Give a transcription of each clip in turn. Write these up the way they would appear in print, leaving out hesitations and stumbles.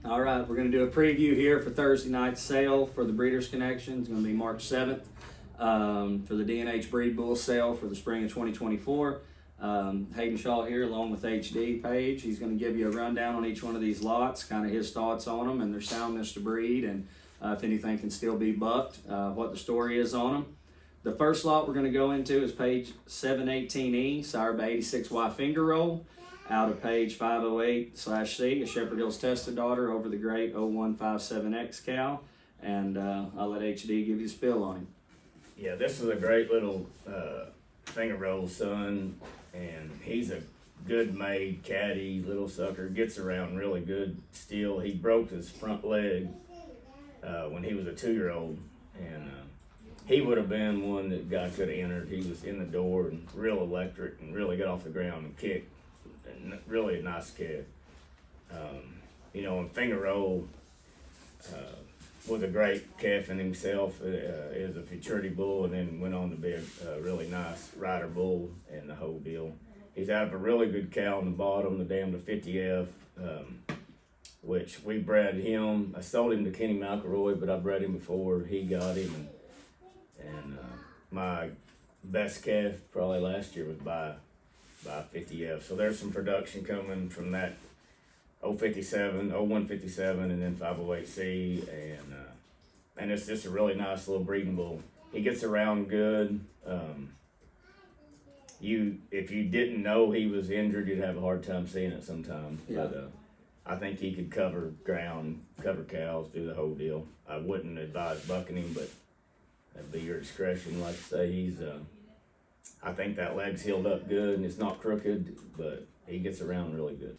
All right, we're going to do a preview here for Thursday night's sale for the Breeders' Connection. It's going to be March 7th for the D&H BreedBullSale for the spring of 2024. Hayden Shaw here along with HD Page. He's going to give you a rundown on each one of these lots, kind of his thoughts on them and their soundness to breed, and if anything can still be bucked, what the story is on them. The first lot we're going to go into is page 718E, sired by 86Y Finger Roll, out of page 508/C, a Shepherd Hills Tested Daughter over the great 0157X cow, and I'll let HD give you a spill on him. Yeah, this is a great little finger roll son, and he's a good made caddy little sucker, gets around really good still. He broke his front leg when he was a 2-year-old, and he would have been one that guy could have entered. He was in the door and real electric and really got off the ground and kicked. And really a nice kid. And finger roll was a great calf in himself. Is a futurity bull, and then went on to be a really nice rider bull and the whole deal. He's out of a really good cow on the bottom, the dam to 50F, which we bred him. I sold him to Kenny McElroy, but I bred him before he got him. And my best calf probably last year was by 50F. So there's some production coming from that 057, 0157, and then 508C, and it's just a really nice little breeding bull. He gets around good. If you didn't know he was injured, you'd have a hard time seeing it sometimes. Yeah. But I think he could cover ground, cover cows, do the whole deal. I wouldn't advise bucking him, but that'd be your discretion. Like I say, I think that leg's healed up good and it's not crooked, but he gets around really good.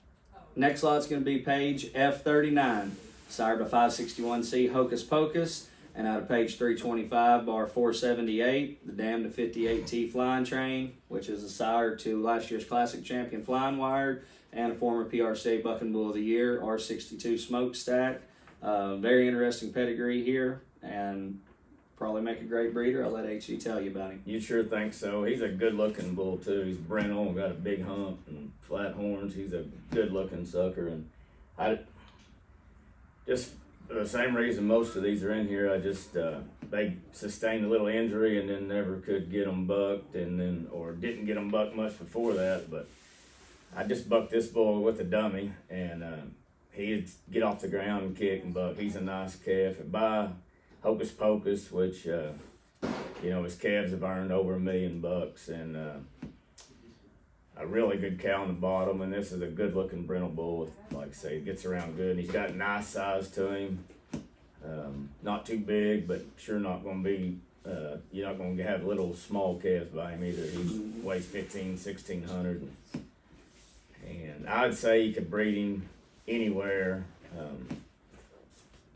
Next lot's going to be page F39, sired by 561C Hocus Pocus, and out of page 325, bar 478, the dam to 58T Flying Train, which is a sire to last year's Classic Champion Flying Wired and a former PRCA Bucking Bull of the Year, R62 Smokestack. Very interesting pedigree here, and probably make a great breeder. I'll let HG tell you about him. You sure think so? He's a good-looking bull, too. He's brindle, got a big hump and flat horns. He's a good-looking sucker. And I just, for the same reason most of these are in here, they sustained a little injury and then never could get them bucked, or didn't get them bucked much before that. But I just bucked this bull with a dummy, and he'd get off the ground and kick and buck. He's a nice calf. And by Hocus Pocus, which, his calves have earned over $1 million, and a really good cow on the bottom, and this is a good-looking brindle bull. Like I say, gets around good, and he's got nice size to him. Not too big, but sure not going to be, you're not going to have little small calves by him either. He weighs 1,600. And I'd say you could breed him anywhere,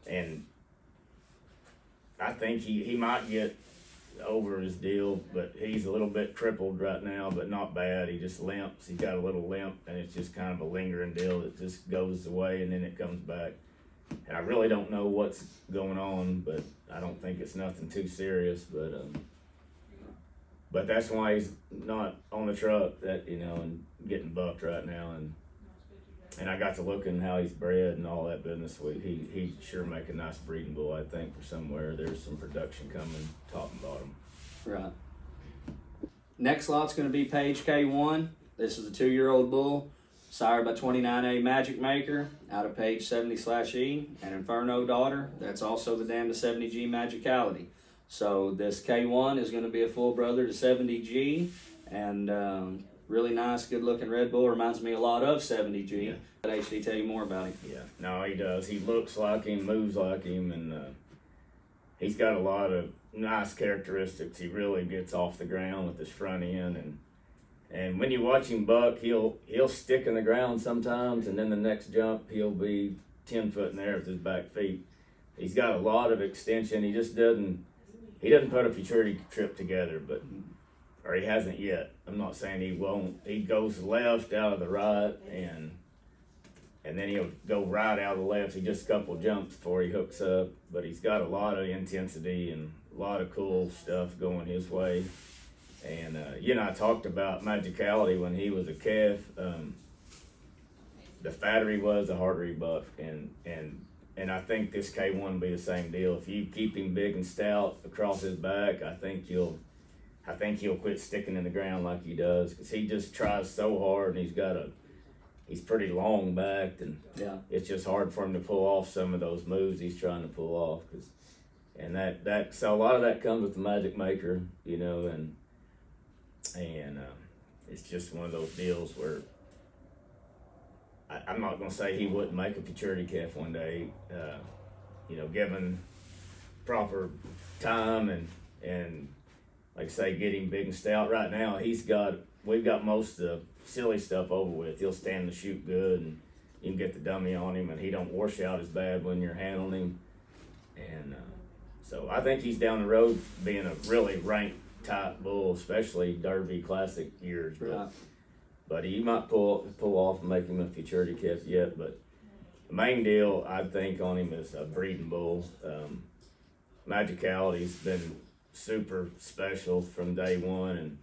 and I think he might get over his deal, but he's a little bit crippled right now, but not bad. He just limps. He's got a little limp, and it's just kind of a lingering deal that just goes away and then it comes back. And I really don't know what's going on, but I don't think it's nothing too serious. But that's why he's not on the truck and getting bucked right now. And I got to looking how he's bred and all that business. He sure make a nice breeding bull, I think, for somewhere. There's some production coming, top and bottom. Right. Next lot's going to be page K1. This is a 2-year-old bull, sired by 29A Magic Maker, out of page 70/E, an Inferno daughter. That's also the dam to 70G Magicality. So this K1 is going to be a full brother to 70G, and really nice, good-looking red bull. Reminds me a lot of 70G. Yeah. Let HD tell you more about him. Yeah, no, he does. He looks like him, moves like him, and he's got a lot of nice characteristics. He really gets off the ground with his front end, and when you watch him buck, he'll stick in the ground sometimes, and then the next jump he'll be 10 foot in the air with his back feet. He's got a lot of extension. He just doesn't put a futurity trip together, or he hasn't yet. I'm not saying he won't. He goes left out of the right, and then he'll go right out of the left. He just a couple jumps before he hooks up, but he's got a lot of intensity and a lot of cool stuff going his way. And I talked about Magicality when he was a calf. the fatter he was, the harder he bucked, and I think this K1 will be the same deal. If you keep him big and stout across his back, I think he'll quit sticking in the ground like he does, because he just tries so hard, and he's pretty long backed, and it's just hard for him to pull off some of those moves he's trying to pull off. So a lot of that comes with the magic maker, you know, and it's just one of those deals where I'm not gonna say he wouldn't make a futurity calf one day, you know, given proper time and like I say, get him big and stout. Right now, we've got most of the silly stuff over with. He'll stand to shoot good, and you can get the dummy on him, and he don't wash out as bad when you're handling him. And so I think he's down the road being a really ranked type bull, especially Derby Classic years. But he might pull off and make him a futurity calf yet. But the main deal I think on him is a breeding bull. Magicality's been super special from day one,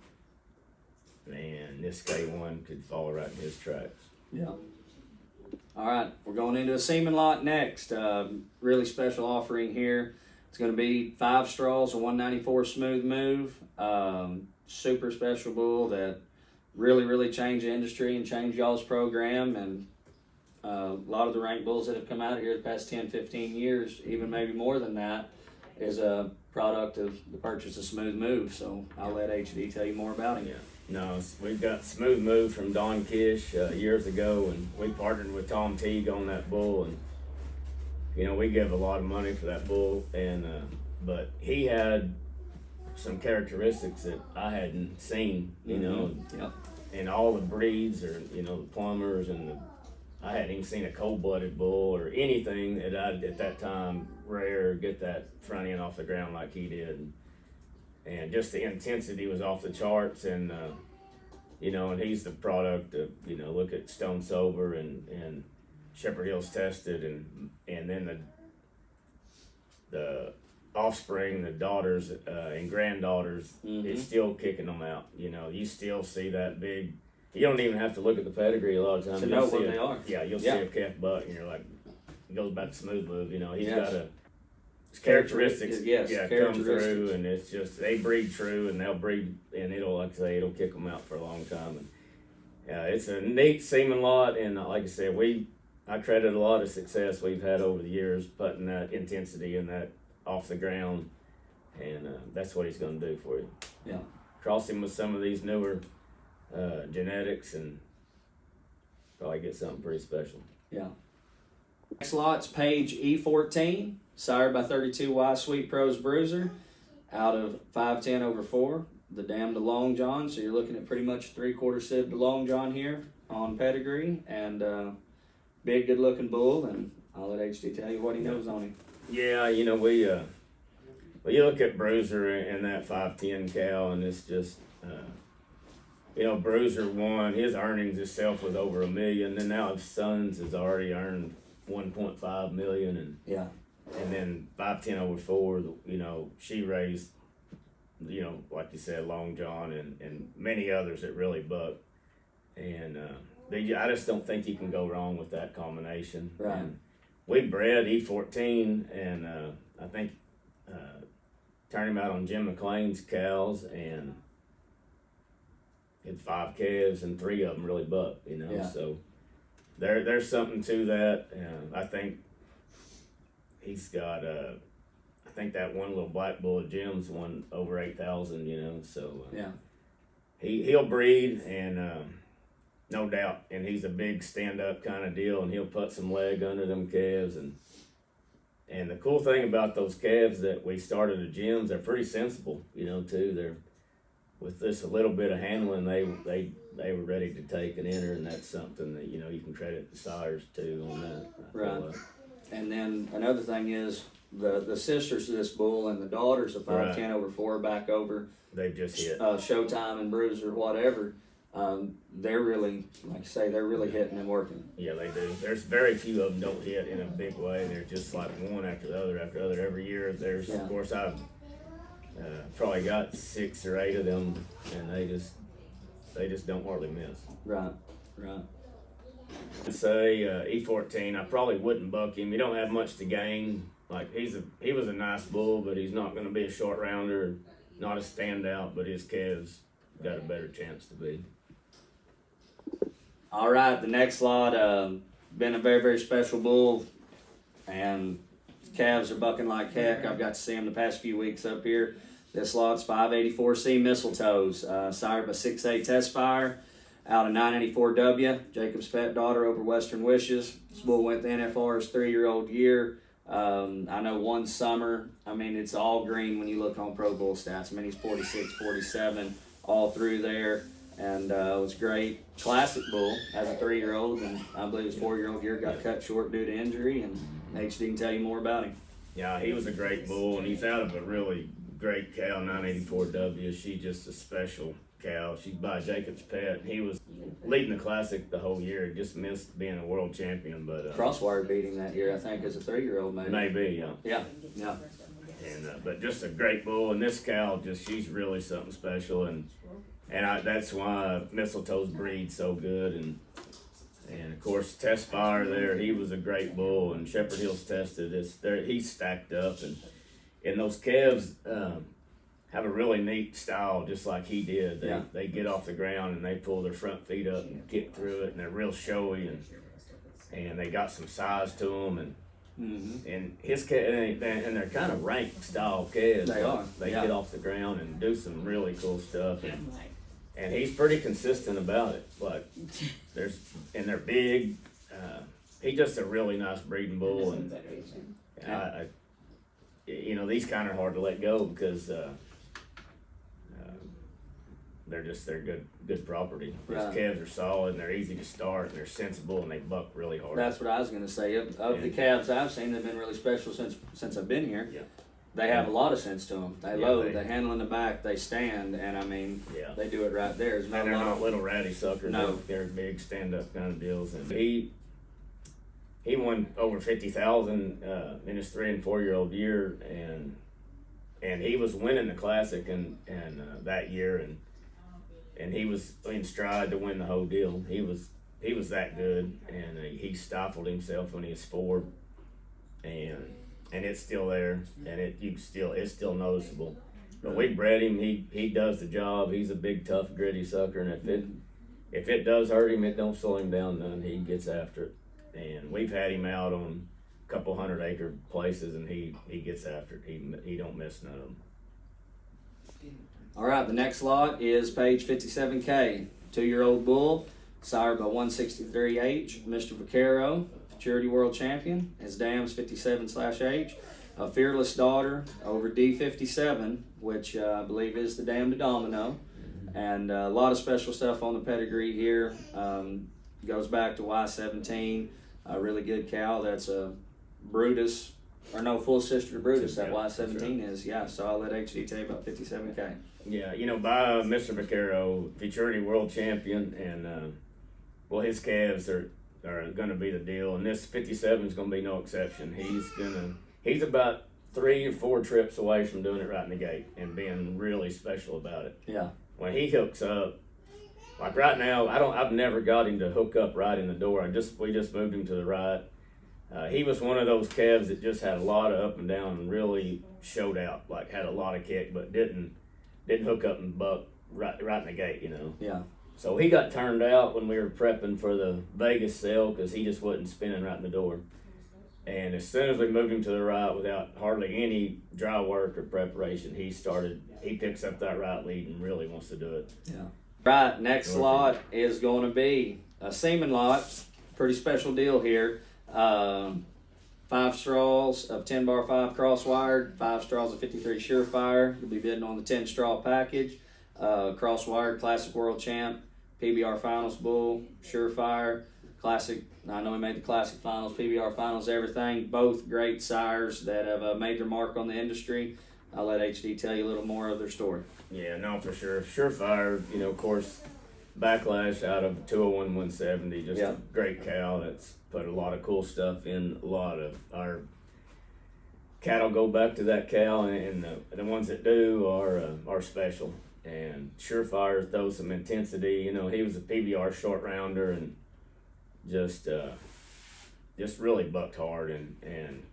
and this K1 could fall right in his tracks. Yeah. All right, we're going into a semen lot next. Really special offering here. It's going to be 5 straws, a 194 smooth move. Super special bull that really changed the industry and changed y'all's program, and a lot of the ranked bulls that have come out here the past 10-15 years, even maybe more than that, is a product of the purchase of Smooth Move. So I'll let HD tell you more about him. Yeah. No, we've got Smooth Move from Don Kish years ago, and we partnered with Tom Teague on that bull, and you know, we gave a lot of money for that bull, and but he had some characteristics that I hadn't seen, you know, and all the breeds, or you know, the plumbers, and I hadn't even seen a cold-blooded bull or anything that I at that time rare get that front end off the ground like he did, and just the intensity was off the charts, and you know, and he's the product of, you know, look at Stone Sober and Shepherd Hills Tested, and then the offspring, the daughters and granddaughters, it's still kicking them out. You know, you still see that big. You don't even have to look at the pedigree a lot of times to know what they are. Yeah, you'll see a calf buck, and you're like, it goes back to Smooth Move. You know, he's got characteristics, come through, and it's just they breed true, and they'll breed, and it'll, like I say, it'll kick them out for a long time. And it's a neat semen lot, and like I said, I credit a lot of success we've had over the years putting that intensity and that off the ground, and that's what he's going to do for you. Yeah, cross him with some of these newer genetics, and probably get something pretty special. Yeah. Next lot's page E14, sired by 32Y Sweet Pros Bruiser, out of 5'10/4, the dam to Long John. So you're looking at pretty much 3/4 sib to Long John here on pedigree, and big, good looking bull. And I'll let HD tell you what he knows on him. Yeah, you know, you look at Bruiser and that 5'10" cow, and it's just, you know, Bruiser won, his earnings itself was over $1 million, and now his sons has already earned 1.5 million, and then 5'10/4, you know, she raised, you know, like you said, Long John and many others that really buck, and I just don't think you can go wrong with that combination. Right. And we bred E14, and I think turned him out on Jim McLean's cows, and had 5 calves, and 3 of them really bucked, you know. So there's something to that. I think he's got I think that one little black bull at Jim's won over 8,000, you know. So he'll breed, and no doubt, and he's a big stand-up kind of deal, and he'll put some leg under them calves, and the cool thing about those calves that we started at Jim's, they're pretty sensible, you know, too. They're, with this a little bit of handling, they were ready to take and enter, and that's something that, you know, you can credit the sires too on that. Right. And then another thing is the sisters of this bull and the daughters of 5'10/4 back over. They've just hit Showtime and Bruiser, whatever. They're really, like I say, they're really hitting and working. Yeah, they do. There's very few of them don't hit in a big way. They're just like one after the other after the other. Every year, there's of course I've probably got 6 or 8 of them, and they just don't hardly miss. Right. I'd say E14. I probably wouldn't buck him. He don't have much to gain. Like he was a nice bull, but he's not going to be a short rounder, not a standout. But his calves got a better chance to be. All right, the next lot, been a very, very special bull, and calves are bucking like heck. I've got to see them the past few weeks up here. This lot's 584C Mistletoes, sired by 6A Testfire, out of 984W, Jacob's pet daughter over Western Wishes. This bull went to NFR's 3-year-old year. I know one summer, I mean, it's all green when you look on Pro Bull stats. I mean, he's 46, 47, all through there, and it was great. Classic bull as a 3-year-old, and I believe his 4-year-old year got cut short due to injury, and HD can tell you more about him. Yeah, he was a great bull, and he's out of a really great cow, 984W. She's just a special cow. She's by Jacob's pet. He was leading the classic the whole year. Just missed being a world champion, but Crosswire beat him that year, I think, as a 3-year-old, maybe. Maybe, yeah. Yeah. And but just a great bull, and this cow she's really something special, and that's why Mistletoes breed so good, and of course Testfire there, he was a great bull, and Shepherd Hills tested this. He's stacked up, and those calves have a really neat style, just like he did. They get off the ground and they pull their front feet up and kick through it, and they're real showy, and they got some size to them, and his and they're kind of rank style calves. They are. They get off the ground and do some really cool stuff, and he's pretty consistent about it. Like they're big. He's just a really nice breeding bull, and these kind of hard to let go because they're good property. These calves are solid, and they're easy to start, and they're sensible, and they buck really hard. That's what I was going to say. Of the calves I've seen, they've been really special since I've been here. Yeah. They have a lot of sense to them. They load, they handle in the back, they stand, and I mean, they do it right there. And they're not little ratty suckers. No. They're big stand-up kind of deals. And he won over 50,000 in his 3- and 4-year-old year, and he was winning the classic and that year, and he was in stride to win the whole deal. He was that good, and he stifled himself when he was 4, and it's still there, and it's still noticeable. But we bred him. He does the job. He's a big, tough, gritty sucker, and if it does hurt him, it don't slow him down none. He gets after it, and we've had him out on a couple 100-acre places, and he gets after it. He don't miss none of them. All right, the next lot is page 57K, 2-year-old bull, sired by 163H, Mr. Vaquero, Futurity World Champion. His dam's 57/H, a fearless daughter over D57, which I believe is the dam to Domino, and a lot of special stuff on the pedigree here. Goes back to Y17, a really good cow. That's a Brutus, or no, full sister to Brutus. That Y17 is, so I'll let HD tell you about 57K. Yeah, by Mr. Vaquero, Futurity World Champion, and his calves are going to be the deal, and this 57 is going to be no exception. He's about 3 or 4 trips away from doing it right in the gate and being really special about it. Yeah. When he hooks up, like right now, I've never got him to hook up right in the door. We just moved him to the right. He was one of those calves that just had a lot of up and down and really showed out, like had a lot of kick, but didn't hook up and buck right in the gate, Yeah. So he got turned out when we were prepping for the Vegas sale because he just wasn't spinning right in the door. And as soon as we moved him to the right without hardly any dry work or preparation, he picks up that right lead and really wants to do it. Yeah. Right, next lot is going to be a semen lot. Pretty special deal here. 5 straws of 10-bar 5 crosswired, 5 straws of 53 Surefire. You'll be bidding on the 10 straw package. Crosswired Classic World Champ, PBR Finals Bull, Surefire, Classic. I know he made the Classic Finals, PBR Finals, everything. Both great sires that have made their mark on the industry. I'll let HD tell you a little more of their story. Yeah, no, for sure. Surefire, of course, backlash out of 201 170, just a great cow that's put a lot of cool stuff in. A lot of our cattle go back to that cow, and the ones that do are special. And Surefire throws some intensity. He was a PBR short rounder, and just really bucked hard, and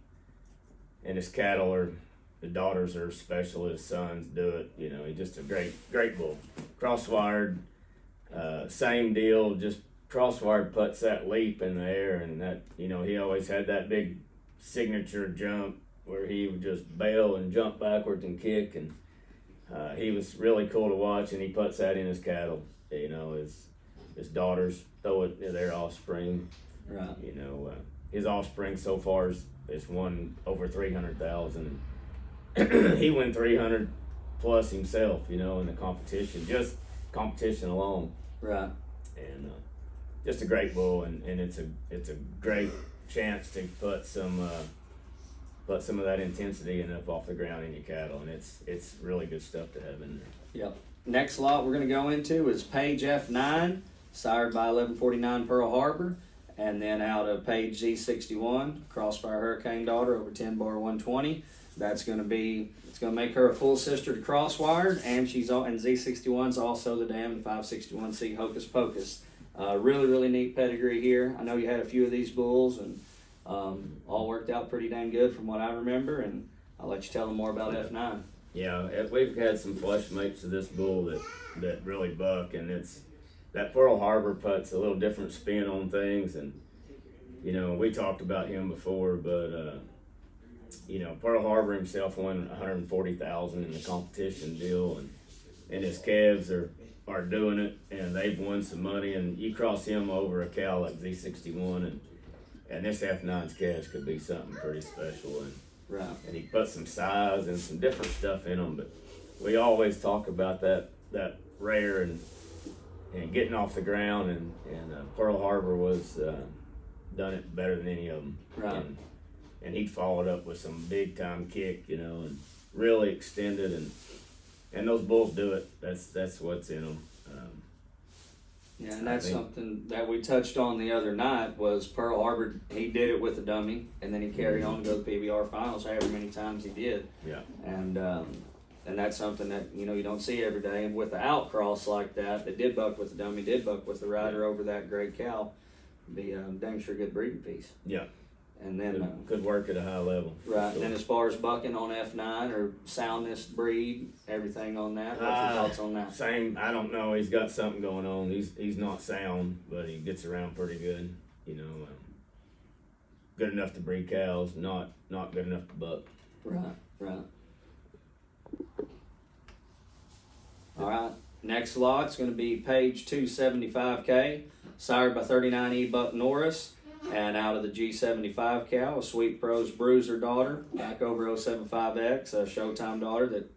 his cattle are, the daughters are special, his sons do it, you know, he's just a great bull. Crosswired, same deal, just Crosswired puts that leap in the air, and that, you know, he always had that big signature jump where he would just bail and jump backwards and kick, and he was really cool to watch, and he puts that in his cattle. You know, his daughters throw it to their offspring. Right. You know, his offspring so far is won over 300,000. He won 300 plus himself, you know, in the competition, just competition alone. Right. And just a great bull, and it's a great chance to put some of that intensity and up off the ground in your cattle, and it's really good stuff to have in there. Yep. Next lot we're going to go into is Page F9, sired by 1149 Pearl Harbor, and then out of Page Z61, Crossfire Hurricane Daughter over 10 bar 120. It's going to make her a full sister to Crosswired, and Z61's also the damn 561C Hocus Pocus. Really neat pedigree here. I know you had a few of these bulls, and all worked out pretty dang good from what I remember, and I'll let you tell them more about F9. Yeah, we've had some flush mates of this bull that really buck, and it's that Pearl Harbor puts a little different spin on things, and you know, we talked about him before, but you know, Pearl Harbor himself won 140,000 in the competition deal, and his calves are doing it, and they've won some money, and you cross him over a cow like Z61, and this F9's calves could be something pretty special, and right. And he put some size and some different stuff in them, but we always talk about that rare and getting off the ground, and Pearl Harbor was done it better than any of them. Right. And he followed up with some big time kick, you know, and really extended, and those bulls do it. That's what's in them. Yeah, and that's something that we touched on the other night was Pearl Harbor. He did it with a dummy, and then he carried on to go to the PBR finals however many times he did. Yeah. And that's something that, you know, you don't see every day. And with the outcross like that did buck with the dummy, did buck with the rider over that great cow, be dang sure good breeding piece. Yeah. And then good work at a high level. Right. Sure. And then as far as bucking on F9 or soundness, breed, everything on that, what's your thoughts on that? Same. I don't know. He's got something going on. He's not sound, but he gets around pretty good. You know, good enough to breed cows, not good enough to buck. Right. All right. Next lot's going to be Page 275K, sired by 39E Buck Norris. And out of the G75 cow, a Sweet Pros Bruiser daughter, back over 075X, a Showtime daughter that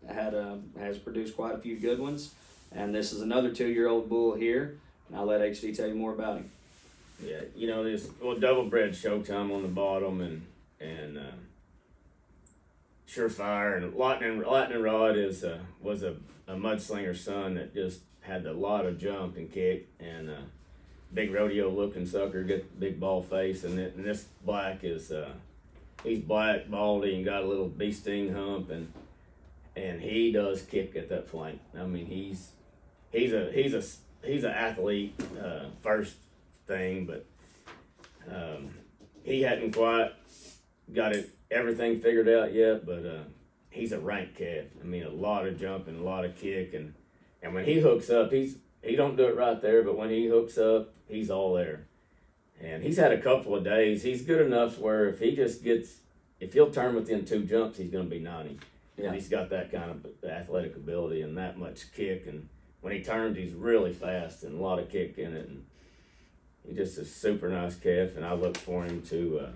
has produced quite a few good ones. And this is another 2-year-old bull here. And I'll let HD tell you more about him. Yeah, you know, this double bred Showtime on the bottom, and Surefire and Lightning Rod was a Mudslinger son that just had a lot of jump and kick, and big rodeo looking sucker, get big ball face, and this black is he's black, baldy, and got a little bee sting hump, and he does kick at that flank. I mean, he's an athlete first thing, but he hadn't quite got everything figured out yet, but he's a rank calf. I mean, a lot of jump and a lot of kick, and when he hooks up, he don't do it right there, but when he hooks up, he's all there. And he's had a couple of days. He's good enough where if he'll turn within 2 jumps, he's going to be 90. Yeah. And he's got that kind of athletic ability and that much kick. And when he turns, he's really fast and a lot of kick in it. And he's just a super nice calf. And I look for him to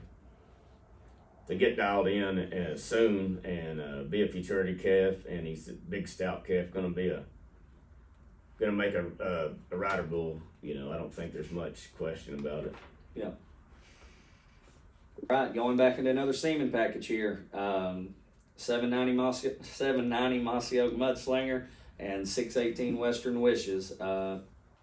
get dialed in soon and be a futurity calf. And he's a big stout calf, going to make a rider bull. You know, I don't think there's much question about it. Yeah. Right, going back into another semen package here. 790 Mossy Oak Mudslinger and 618 Western Wishes.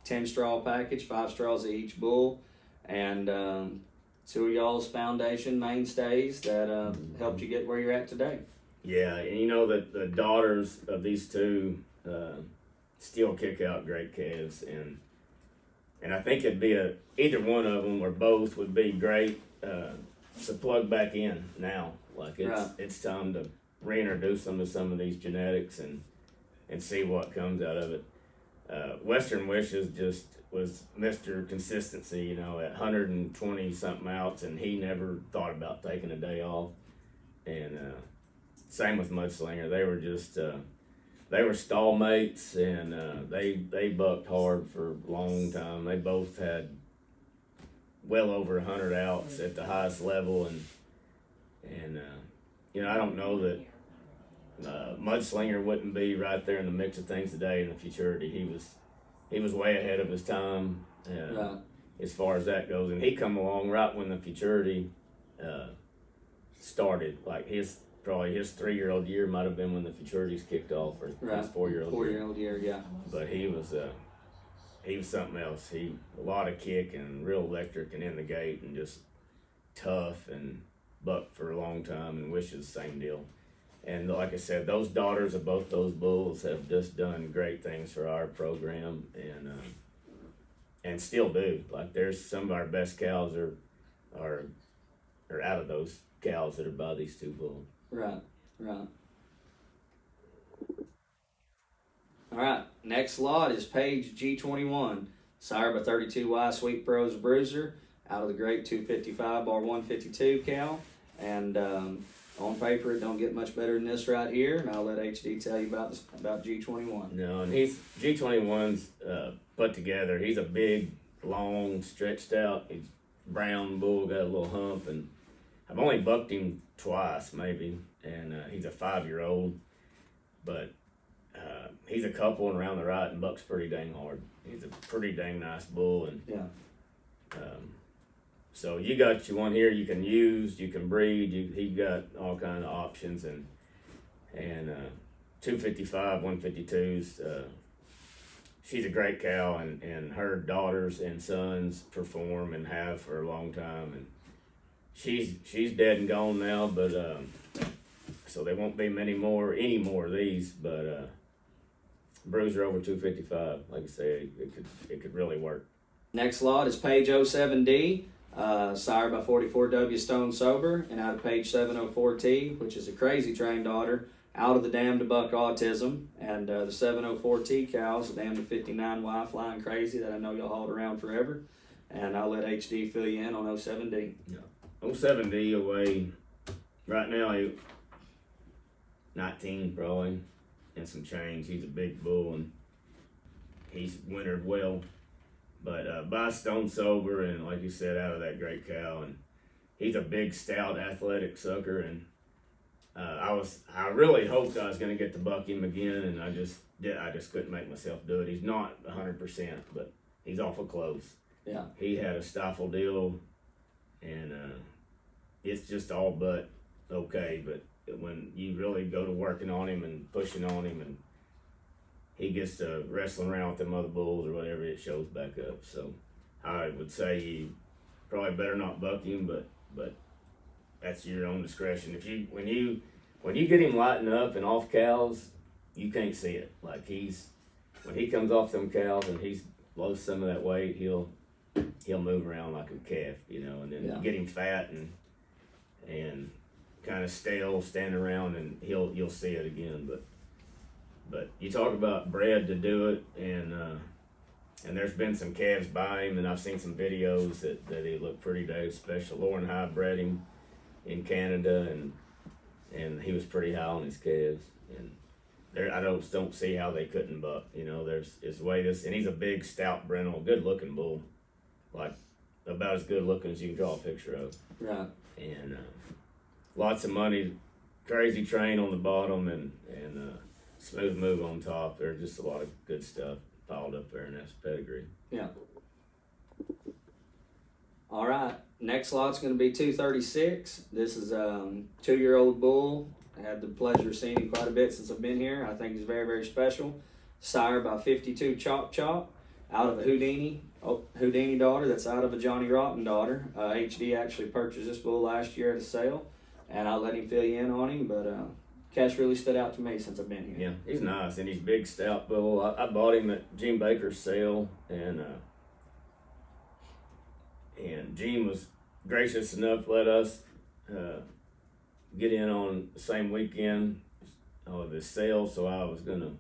10 straw package, 5 straws of each bull, and 2 of y'all's foundation mainstays that helped you get where you're at today. Yeah, and you know that the daughters of these two still kick out great calves, and and I think it'd be either one of them or both would be great to plug back in now. Like it's time to reintroduce them to some of these genetics and see what comes out of it. Western Wishes just was Mr. Consistency, you know, at 120 something outs, and he never thought about taking a day off. And same with Mudslinger. They were just they were stall mates, and they bucked hard for a long time. They both had well over 100 outs at the highest level, and you know, I don't know that Mudslinger wouldn't be right there in the mix of things today in the futurity. He was way ahead of his time as far as that goes, and he come along right when the futurity started. Like probably his 3-year-old year might have been when the futurities kicked off, or his 4-year-old year. Yeah. But he was something else. A lot of kick and real electric and in the gate and just tough and bucked for a long time, and Wishes the same deal. And like I said, those daughters of both those bulls have just done great things for our program, and still do. Like there's some of our best cows are out of those cows that are by these two bulls. Right. All right, next lot is Page G21, sire by 32Y Sweet Pros Bruiser, out of the great 255/152 cow, and on paper it don't get much better than this right here, and I'll let HD tell you about G21. No, and G21's put together. He's a big, long, stretched out. He's brown bull, got a little hump, and I've only bucked him twice maybe, and he's a 5-year-old, but he's a couple and around the right and bucks pretty dang hard. He's a pretty dang nice bull, and so you got your one here you can use, you can breed. He got all kind of options, and 255, 152s. She's a great cow, and her daughters and sons perform and have for a long time, and she's dead and gone now, but so there won't be any more of these, but Bruiser over 255, like I say, it could really work. Next lot is Page 07D, sire by 44W Stone Sober, and out of Page 704T, which is a crazy trained daughter, out of the dam to buck autism, and the 704T cows, the dam to 59Y flying crazy that I know you'll hold around forever, and I'll let HD fill you in on 07D. Yeah. 07D away right now, 19 probably, and some change. He's a big bull, and he's wintered well. But by Stone Sober, and like you said, out of that great cow, and he's a big, stout, athletic sucker, and I really hoped I was going to get to buck him again, and I just couldn't make myself do it. He's not 100%, but he's awful close. Yeah. He had a stifle deal, and it's just all but okay, but when you really go to working on him and pushing on him, and he gets to wrestling around with them other bulls or whatever, it shows back up. So I would say you probably better not buck him, but that's your own discretion. When you get him lighting up and off cows, you can't see it. Like when he comes off them cows and he's lost some of that weight, he'll move around like a calf, you know, and then get him fat and kind of stale, stand around, and you'll see it again. But you talk about bred to do it, and there's been some calves by him, and I've seen some videos that he looked pretty dang special. Lauren High bred him in Canada, and he was pretty high on his calves, and I don't see how they couldn't buck. You know, there's the way and he's a big, stout, brindle, good looking bull, like about as good looking as you can draw a picture of. Right. And lots of money, crazy train on the bottom, and smooth move on top. There's just a lot of good stuff piled up there in that pedigree. Yeah. All right. Next lot's going to be 236. This is a 2-year-old bull. I had the pleasure of seeing him quite a bit since I've been here. I think he's very, very special. Sire by 52 Chop Chop, out of a Houdini daughter that's out of a Johnny Rotten daughter. HD actually purchased this bull last year at a sale, and I'll let him fill you in on him, but Cash really stood out to me since I've been here. Yeah, he's nice, and he's big, stout bull. I bought him at Gene Baker's sale, and and Gene was gracious enough to let us get in on the same weekend of this sale, so I was gonna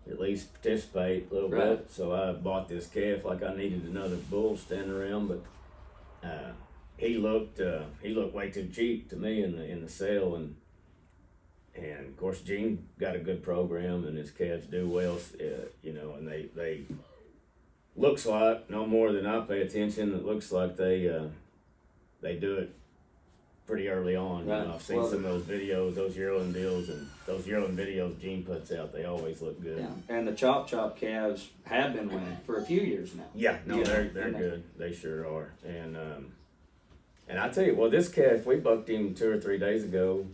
at least participate a little bit. So I bought this calf like I needed another bull standing around, but he looked way too cheap to me in the sale, and of course Gene got a good program and his calves do well, you know, and they looks like, no more than I pay attention, it looks like they do it pretty early on. Right. You know, I've seen some of those videos, those yearling deals, and those yearling videos Gene puts out, they always look good. Yeah. And the chop calves have been winning for a few years now. Yeah, no, they're good. They sure are. And I tell you, well, this calf, we bucked him 2 or 3 days ago,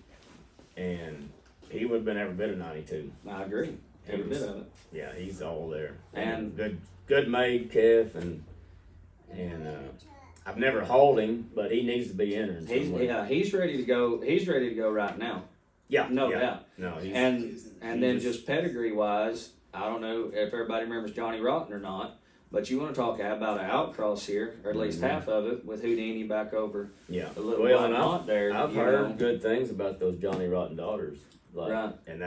and he would have been every bit of 92. I agree. Every bit of it. Yeah, he's all there. And good made calf, and I've never hauled him, but he needs to be entered. He's ready to go. He's ready to go right now. Yeah, no doubt. No, and then just pedigree wise, I don't know if everybody remembers Johnny Rotten or not, but you want to talk about an outcross here, or at least half of it, with Houdini back over. Yeah, a little white knot there. I've heard good things about those Johnny Rotten daughters. Right. And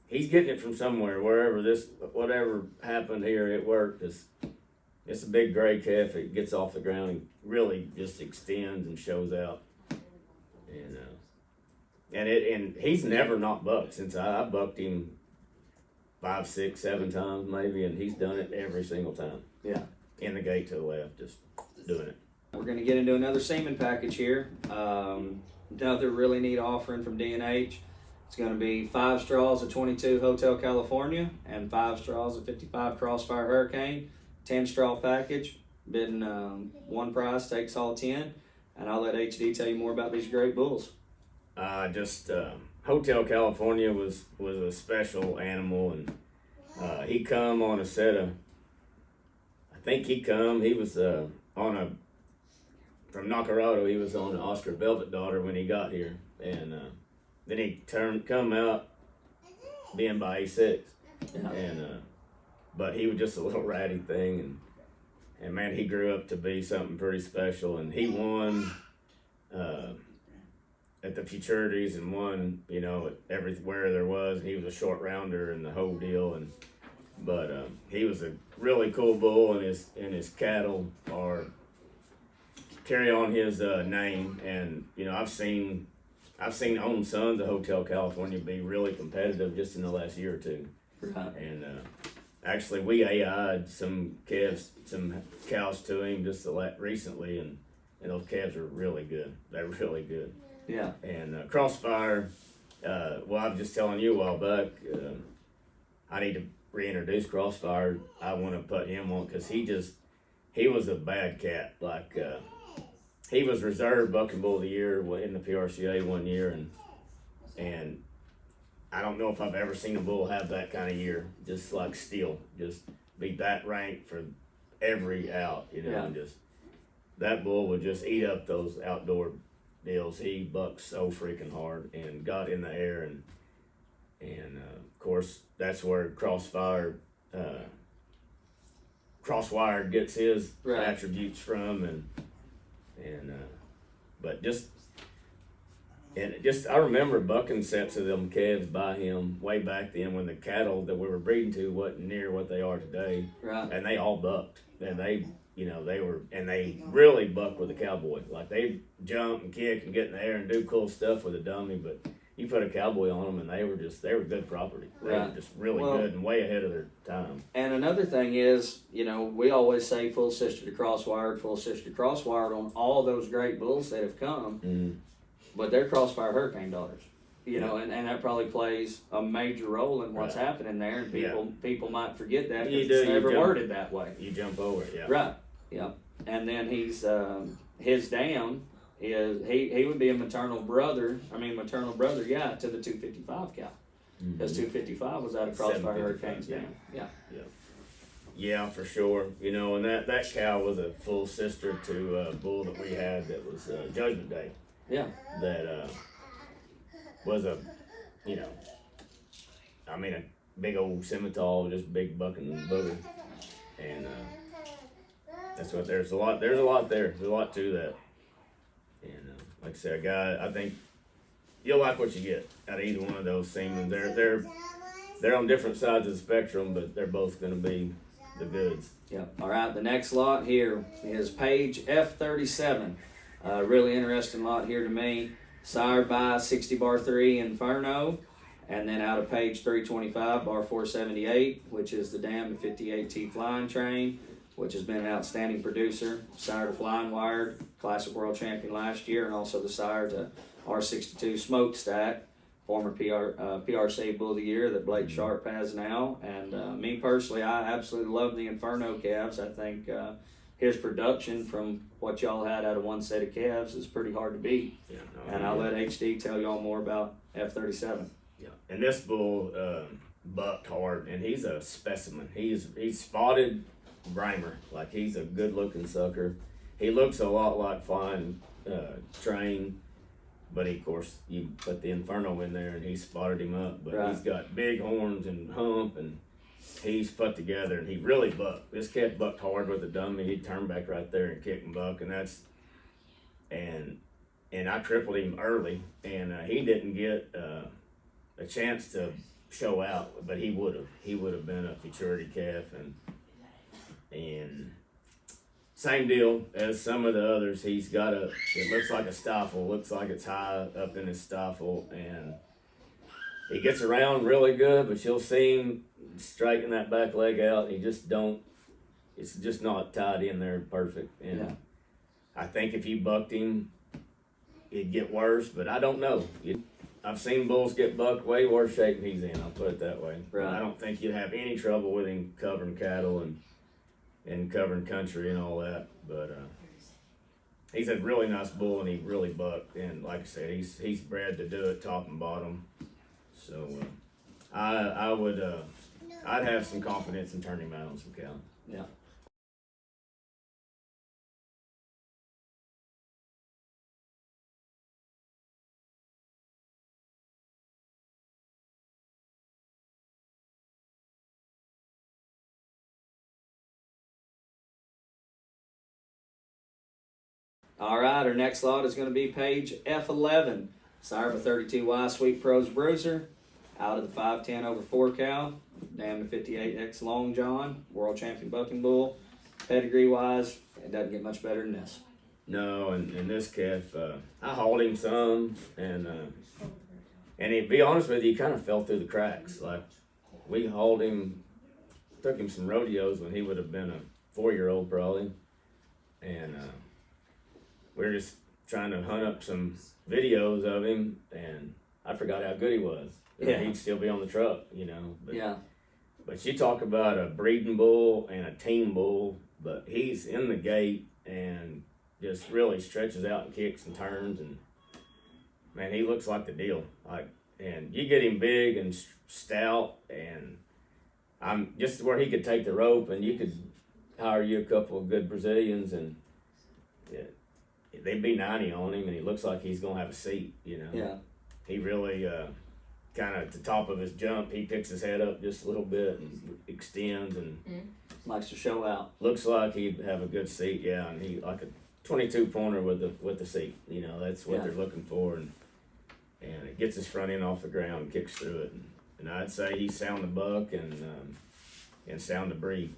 he's getting it from somewhere, whatever happened here, it worked. It's a big gray calf. It gets off the ground and really just extends and shows out. And he's never not bucked since I bucked him 5, 6, 7 times maybe, and he's done it every single time. Yeah. In the gate to the left, just doing it. We're going to get into another semen package here. Another really neat offering from D&H. It's going to be 5 straws of 22 Hotel California and 5 straws of 55 Crossfire Hurricane. 10 straw package. Bidding one price, takes all 10. And I'll let HD tell you more about these great bulls. Hotel California was a special animal, and he come on a set of, he was from Nacarado, he was on an Oscar Velvet Daughter when he got here, and then he come out being by A6, but he was just a little ratty thing, and man, he grew up to be something pretty special, and he won at the futurities and won, you know, at everywhere there was. He was a short rounder and the whole deal, but he was a really cool bull, and his cattle carry on his name, and you know, I've seen own sons of Hotel California be really competitive just in the last year or two. Right. And actually, we AI'd some cows to him just recently, and those calves are really good. They're really good. Yeah. And Crossfire, I was just telling you a while back, I need to reintroduce Crossfire. I want to put him on because he was a bad cat. Like, he was reserved Bucking Bull of the Year in the PRCA one year, and I don't know if I've ever seen a bull have that kind of year. Just like Steel, just be that ranked for every out, you know, yeah. And just that bull would just eat up those outdoor deals. He bucked so freaking hard and got in the air, and of course that's where Crosswire gets his attributes from, but I remember bucking sets of them calves by him way back then when the cattle that we were breeding to wasn't near what they are today, and they all bucked, and they really buck with a cowboy. Like, they jump and kick and get in the air and do cool stuff with a dummy, but you put a cowboy on them and they were good property. They were just really good and way ahead of their time. And another thing is, you know, we always say full sister to crosswired on all those great bulls that have come, but they're Crossfire Hurricane daughters. You know, and that probably plays a major role in what's happening there, and people might forget that because it's never worded that way. You jump over it, yeah. Right, yeah. And then his dam is, he would be a maternal brother, to the 255 cow. Because 255 was out of Crossfire Hurricane's dam. Yeah. Yeah, for sure. You know, and that cow was a full sister to a bull that we had that was Judgment Day. Yeah. That was a big old scimitar, just big bucking booger. And That's what there's a lot there. There's a lot to that. And like I said, a guy, I think you'll like what you get out of either one of those semen. They're on different sides of the spectrum, but they're both going to be the goods. Yep. All right. The next lot here is page F37. Really interesting lot here to me. Sired by 60 bar 3 Inferno. And then out of page 325, bar 478, which is the dam 58T flying train, which has been an outstanding producer. Sire to flying wired, Classic World Champion last year, and also the sire to R62 smokestack, former PRC Bull of the Year that Blake Sharp has now. And me personally, I absolutely love the Inferno calves. I think his production from what y'all had out of one set of calves is pretty hard to beat. Yeah, and I'll let HD tell y'all more about F37. Yeah, and this bull bucked hard, and he's a specimen. He's spotted Grimer, like he's a good looking sucker. He looks a lot like flying train, but of course you put the Inferno in there and he spotted him up. But he's got big horns and hump, and he's put together, and he really bucked. This cat bucked hard with a dummy. He'd turn back right there and kick and buck, and I crippled him early, and he didn't get a chance to show out, but he would have been a futurity calf. And same deal as some of the others. He's got it looks like a stifle, looks like it's high up in his stifle, and he gets around really good, but you'll see him striking that back leg out. It's just not tied in there perfect. And I think if you bucked him, it'd get worse, but I don't know. I've seen bulls get bucked way worse shape than he's in, I'll put it that way. Right. I don't think you'd have any trouble with him covering cattle and covering country and all that. But he's a really nice bull, and he really bucked. And like I said, he's bred to do it top and bottom. So I'd have some confidence in turning him out on some cow. Yeah. All right, our next lot is going to be page F11. Sire of a 32Y Sweet Pros Bruiser, out of the 510 over 4 cow, dam to 58X Long John, world champion bucking bull. Pedigree wise, it doesn't get much better than this. No, and this calf, I hauled him some, and to be honest with you, he kind of fell through the cracks. Like, we hauled him, took him some rodeos when he would have been a 4-year-old probably, and we were just trying to hunt up some videos of him, and I forgot how good he was. Yeah. He'd still be on the truck, But, yeah. But you talk about a breeding bull and a team bull, but he's in the gate and just really stretches out and kicks and turns, and man, he looks like the deal. And you get him big and stout, and I'm just where he could take the rope, and you could hire you a couple of good Brazilians, and they'd be 90 on him, and he looks like he's gonna have a seat. Yeah. He really kind of at the top of his jump, he picks his head up just a little bit and extends, and Likes to show out. looks like he'd have a good seat. Yeah, and he like a 22 pointer with the seat. That's what they're looking for, and it gets his front end off the ground and kicks through it, and I'd say he's sound to buck and sound to breed.